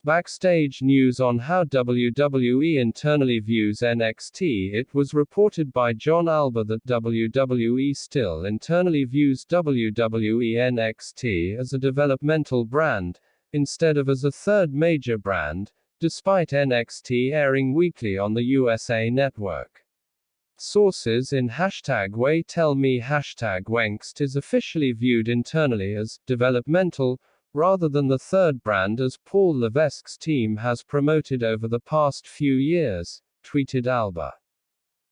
Backstage news on how WWE internally views NXT. It was reported by John Alba that WWE still internally views WWE NXT as a developmental brand, instead of as a third major brand, despite NXT airing weekly on the USA Network. Sources in #Way tell me #Wengst is officially viewed internally as developmental, rather than the third brand as Paul Levesque's team has promoted over the past few years, tweeted Alba.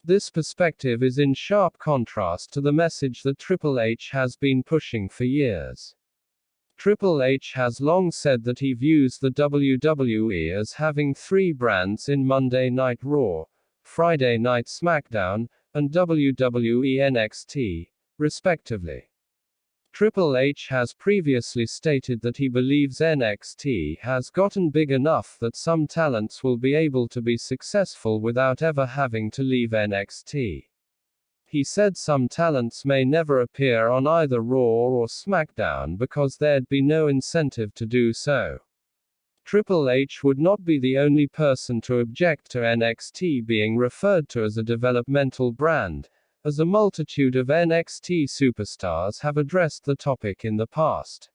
This perspective is in sharp contrast to the message that Triple H has been pushing for years. Triple H has long said that he views the WWE as having three brands in Monday Night Raw, Friday Night SmackDown, and WWE NXT, respectively. Triple H has previously stated that he believes NXT has gotten big enough that some talents will be able to be successful without ever having to leave NXT. He said some talents may never appear on either Raw or SmackDown because there'd be no incentive to do so. Triple H would not be the only person to object to NXT being referred to as a developmental brand, as a multitude of NXT superstars have addressed the topic in the past.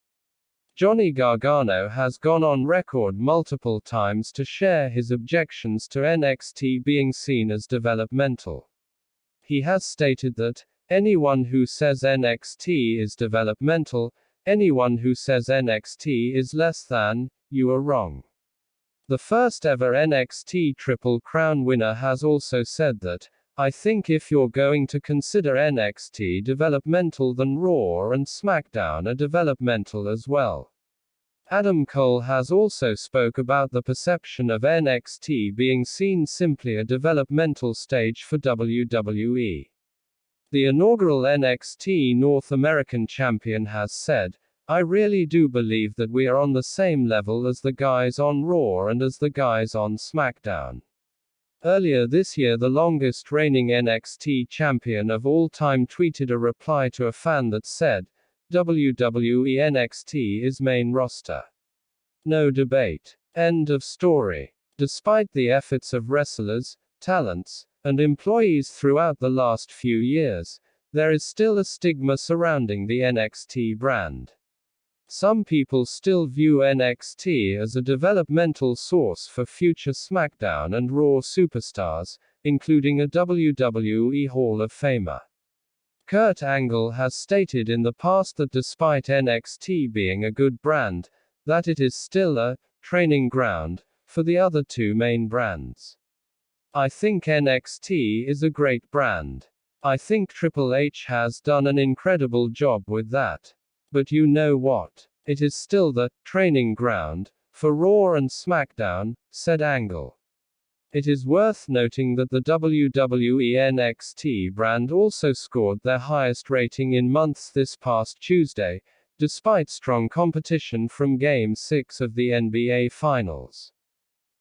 Johnny Gargano has gone on record multiple times to share his objections to NXT being seen as developmental. He has stated that, anyone who says NXT is developmental, anyone who says NXT is less than, you are wrong. The first ever NXT Triple Crown winner has also said that, I think if you're going to consider NXT developmental, then Raw and SmackDown are developmental as well. Adam Cole has also spoke about the perception of NXT being seen simply a developmental stage for WWE. The inaugural NXT North American champion has said, I really do believe that we are on the same level as the guys on Raw and as the guys on SmackDown. Earlier this year, the longest reigning NXT champion of all time tweeted a reply to a fan that said, WWE NXT is main roster. No debate. End of story. Despite the efforts of wrestlers, talents, and employees throughout the last few years, there is still a stigma surrounding the NXT brand. Some people still view NXT as a developmental source for future SmackDown and Raw superstars, including a WWE Hall of Famer. Kurt Angle has stated in the past that despite NXT being a good brand, that it is still a training ground for the other two main brands. I think NXT is a great brand. I think Triple H has done an incredible job with that. But you know what? It is still the training ground for Raw and SmackDown, said Angle. It is worth noting that the WWE NXT brand also scored their highest rating in months this past Tuesday, despite strong competition from Game 6 of the NBA Finals.